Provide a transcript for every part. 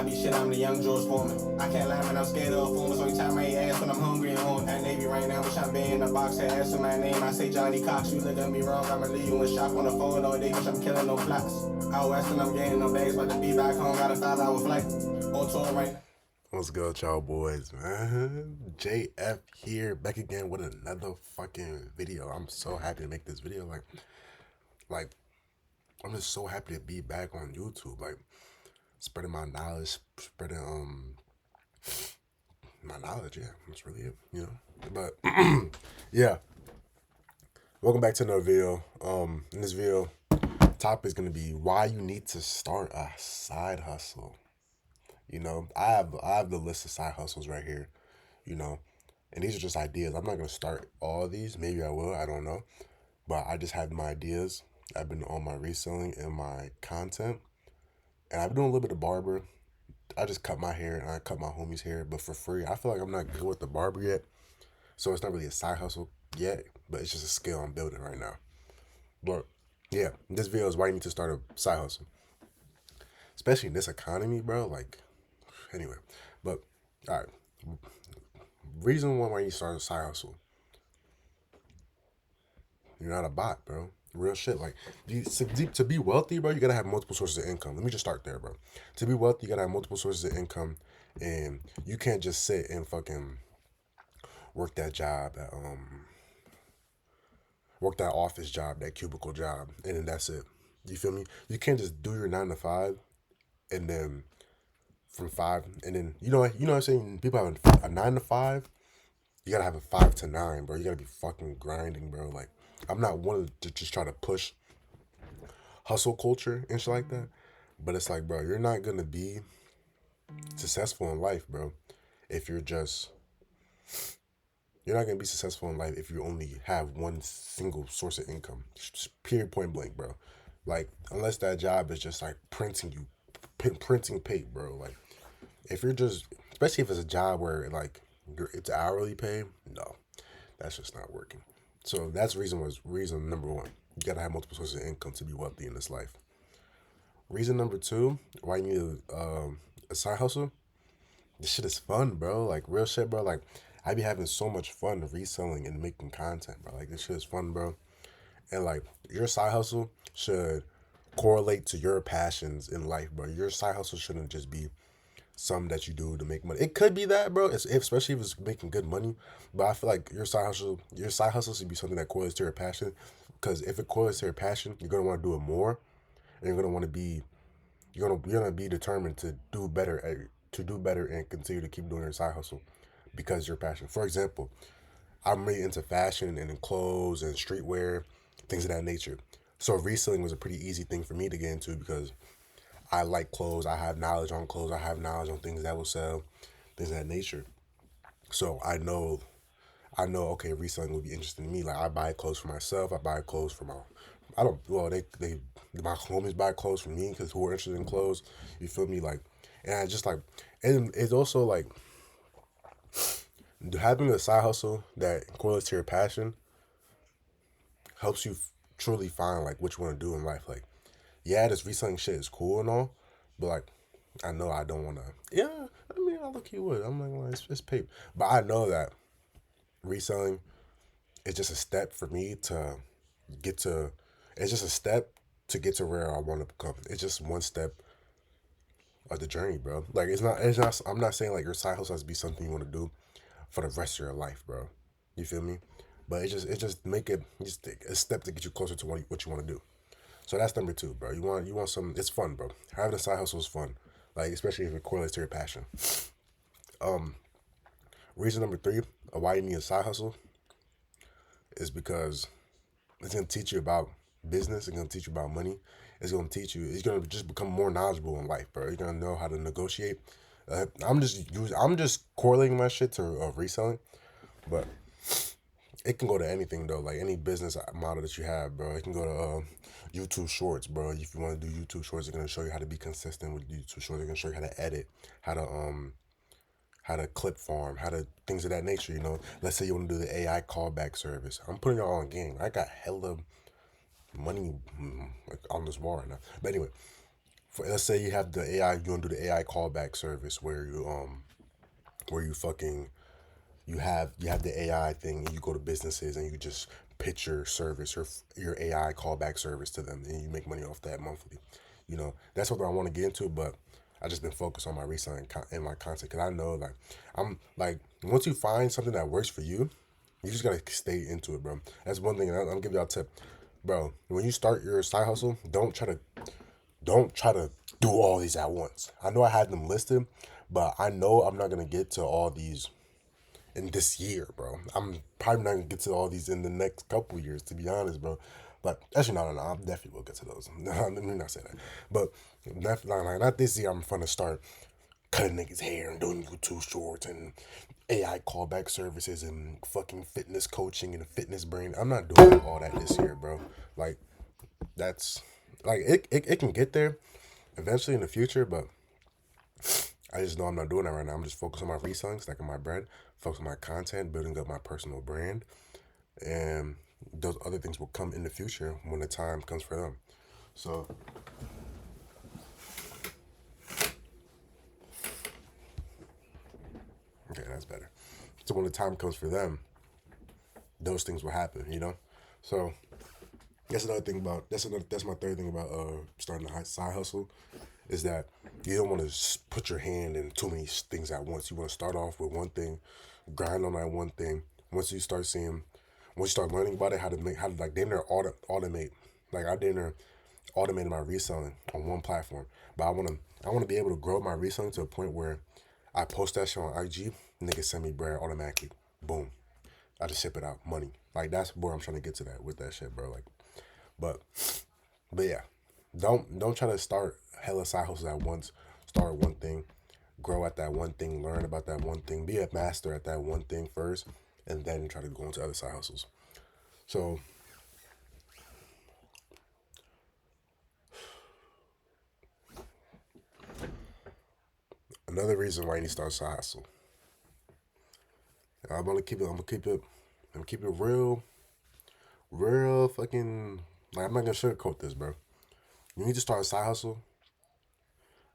be shit, I'm the young George Foreman. I can't lie, man, I'm scared of a foreman, so you time my ass when I'm hungry and on that Navy right now. Wish I'm in a box, to answer my name. I say Johnny Cox, you look at me wrong, I'ma leave you in shock on the phone all day, bitch, I'm killing no flocks. Out west and I'm getting no bags, but to be back home, got a 5-hour flight. On tour right now. What's good, y'all boys, man? JF here, back again with another fucking video. I'm so happy to make this video. Like, I'm just so happy to be back on YouTube. Like, spreading my knowledge, spreading my knowledge. Yeah, that's really it, you know. But yeah, welcome back to another video. In this video, topic is gonna be why you need to start a side hustle. You know, I have the list of side hustles right here, you know, and these are just ideas. I'm not gonna start all of these. Maybe I will. I don't know, but I just have my ideas. I've been on my reselling and my content, and I've been doing a little bit of barber. I just cut my hair and I cut my homie's hair, but for free. I feel like I'm not good with the barber yet, so it's not really a side hustle yet, but it's just a skill I'm building right now. But yeah, this video is why you need to start a side hustle, especially in this economy, bro. Like, anyway, but all right. Reason one why you start a side hustle. You're not a bot, bro. Real shit. Like, to be wealthy, bro, you gotta have multiple sources of income. Let me just start there, bro. To be wealthy, you gotta have multiple sources of income, and you can't just sit and fucking work that job at work that office job, that cubicle job, and then that's it. You feel me? You can't just do your 9 to 5 and then from 5 and then you know what I'm saying? People have a 9 to 5. You gotta have a 5 to 9, bro. You gotta be fucking grinding, bro. Like, I'm not one to just try to push hustle culture and shit like that. But it's like, bro, you're not gonna be successful in life, bro, if you're not gonna be successful in life if you only have one single source of income. Just period, point blank, bro. Like, unless that job is just like printing pay, bro. Like, if you're just, especially if it's a job where like it's hourly pay, no, that's just not working. So that's reason number one. You gotta have multiple sources of income to be wealthy in this life. Reason number two, why you need a side hustle. This shit is fun, bro. Like, real shit, bro. Like, I be having so much fun reselling and making content, bro. Like, this shit is fun, bro. And like, your side hustle should correlate to your passions in life, bro. Your side hustle shouldn't just be something that you do to make money. It could be that, bro. Especially if it's making good money. But I feel like your side hustle should be something that correlates to your passion. Because if it correlates to your passion, you're gonna want to do it more, and you're gonna be determined to do better and continue to keep doing your side hustle because your passion. For example, I'm really into fashion and in clothes and streetwear, things of that nature. So reselling was a pretty easy thing for me to get into because I like clothes. I have knowledge on clothes. I have knowledge on things that will sell, things of that nature. So I know, okay, reselling would be interesting to me. Like, I buy clothes for myself. I buy clothes for my homies buy clothes for me because who are interested in clothes. You feel me? Like, and I just like, and it's also like, having a side hustle that correlates to your passion helps you truly find like what you want to do in life. Like, yeah, this reselling shit is cool and all, but like, I know I don't want to. Yeah, I mean, I look, you would. I'm like, it's paper, but I know that reselling is just a step for me to get to. It's just a step to get to where I want to become. It's just one step of the journey, bro. Like, it's not. It's not. I'm not saying like your side hustle has to be something you want to do for the rest of your life, bro. You feel me? But it just make it just a step to get you closer to what you want to do. So that's number two, bro. You want some. It's fun, bro. Having a side hustle is fun, like, especially if it correlates to your passion. Reason number three of why you need a side hustle is because it's gonna teach you about business. It's gonna teach you about money. It's gonna teach you. It's gonna just become more knowledgeable in life, bro. You're gonna know how to negotiate. I'm just correlating my shit to reselling, but it can go to anything though. Like, any business model that you have, bro. It can go to YouTube Shorts, bro. If you want to do YouTube Shorts, they're gonna show you how to be consistent with YouTube Shorts. They're gonna show you how to edit, how to clip farm, how to things of that nature. You know, let's say you want to do the AI callback service. I'm putting y'all on game. I got hella money like on this wall right now. But anyway, let's say you have the AI, you want to do the AI callback service where you fucking you have the AI thing and you go to businesses and you just pitch your service or your AI callback service to them and you make money off that monthly. You know, that's what I want to get into, but I just been focused on my reselling and my content because I know like I'm like once you find something that works for you, you just gotta stay into it, bro. That's one thing, and I'm gonna give y'all a tip, bro. When you start your side hustle, don't try to do all these at once. I know I had them listed, but I know I'm not gonna get to all these in this year, bro. I'm probably not gonna get to all these in the next couple years, to be honest, bro. But actually, no. I definitely will get to those. No, let me not say that. But not this year. I'm gonna start cutting niggas' hair and doing YouTube shorts and AI callback services and fucking fitness coaching and fitness brain. I'm not doing all that this year, bro. Like that's like it can get there eventually in the future, but I just know I'm not doing that right now. I'm just focused on my reselling, stacking my bread, focus on my content, building up my personal brand, and those other things will come in the future when the time comes for them. So, okay, that's better. So when the time comes for them, those things will happen, you know? So that's another thing about that's my third thing about starting a side hustle is that you don't want to put your hand in too many things at once. You want to start off with one thing, grind on that one thing. Once you start learning about it, how to like damn near automate. Like I damn near automated my reselling on one platform, but I want to be able to grow my reselling to a point where I post that shit on IG, niggas send me bread automatically. Boom, I just ship it out, money. Like that's where I'm trying to get to that with that shit, bro. Like, but but yeah, don't try to start hella side hustles at once. Start one thing, grow at that one thing, learn about that one thing, be a master at that one thing first, and then try to go into other side hustles. So another reason why you need to start a side hustle. I'm gonna keep it real fucking. Like I'm not gonna sugarcoat this, bro. You need to start a side hustle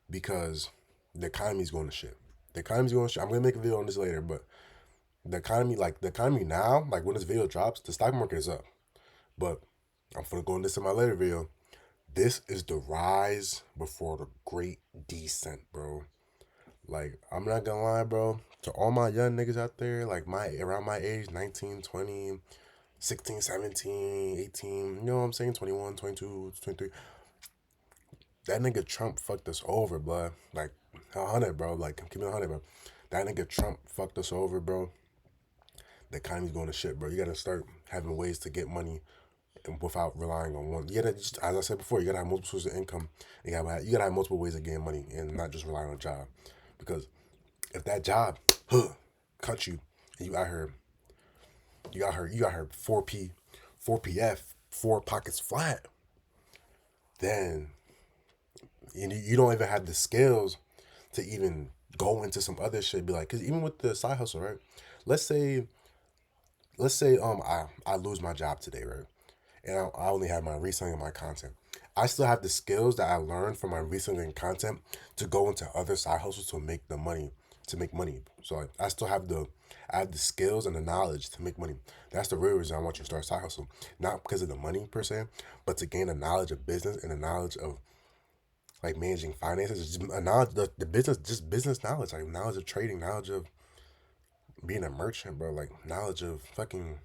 because the economy's going to shit. The economy's going to shit. I'm gonna make a video on this later, but the economy now, like when this video drops, the stock market is up. But I'm gonna go into this in my later video. This is the rise before the great descent, bro. Like, I'm not gonna lie, bro. To all my young niggas out there, like around my age, 19, 20, 16, 17, 18, you know what I'm saying? 21, 22, 23. That nigga Trump fucked us over, blood. Like, 100, bro. Like, give me 100, bro. That nigga Trump fucked us over, bro. The economy's going to shit, bro. You gotta start having ways to get money and without relying on one. You gotta, just, as I said before, you gotta have multiple sources of income. You gotta have multiple ways of getting money and not just relying on a job. Because if that job cut you and you got her 4PF, 4 pockets flat, then you don't even have the skills to even go into some other shit. Be like, because even with the side hustle, right? Let's say I lose my job today, right? And I only have my reselling and my content. I still have the skills that I learned from my reselling and content to go into other side hustles to make money. So like, I have the skills and the knowledge to make money. That's the real reason I want you to start a side hustle. Not because of the money per se, but to gain a knowledge of business and a knowledge of like managing finances, just a knowledge the business, just business knowledge, like knowledge of trading, knowledge of being a merchant, bro, like knowledge of fucking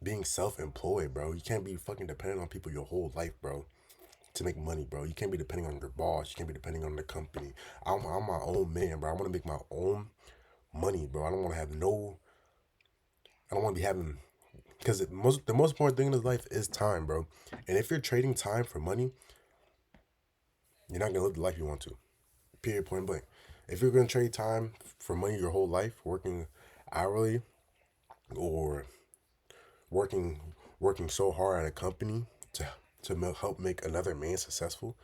being self-employed, bro. You can't be fucking dependent on people your whole life, bro, to make money, bro. You can't be depending on your boss. You can't be depending on the company. I'm my own man, bro. I want to make my own money, bro. I don't want to have no. I don't want to be having because the most important thing in this life is time, bro. And if you're trading time for money, you're not gonna live the life you want to. Period. Point blank. If you're gonna trade time for money your whole life, working hourly or working so hard at a company to help make another man successful,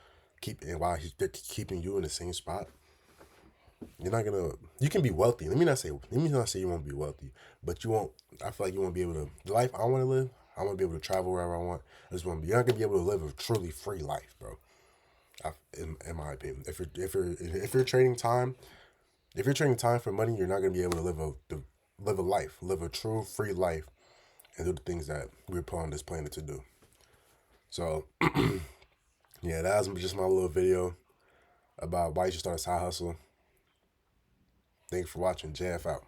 they're keeping you in the same spot, you're not gonna. You can be wealthy. Let me not say you won't be wealthy, but you won't. I feel like you won't be able to. The life I want to live, I want to be able to travel wherever I want. I just want to be. You're not gonna be able to live a truly free life, bro. In my opinion, if you're trading time, for money, you're not gonna be able to live a life, live a true free life, and do the things that we're put on this planet to do. So, yeah, that was just my little video about why you should start a side hustle. Thanks for watching. JF out.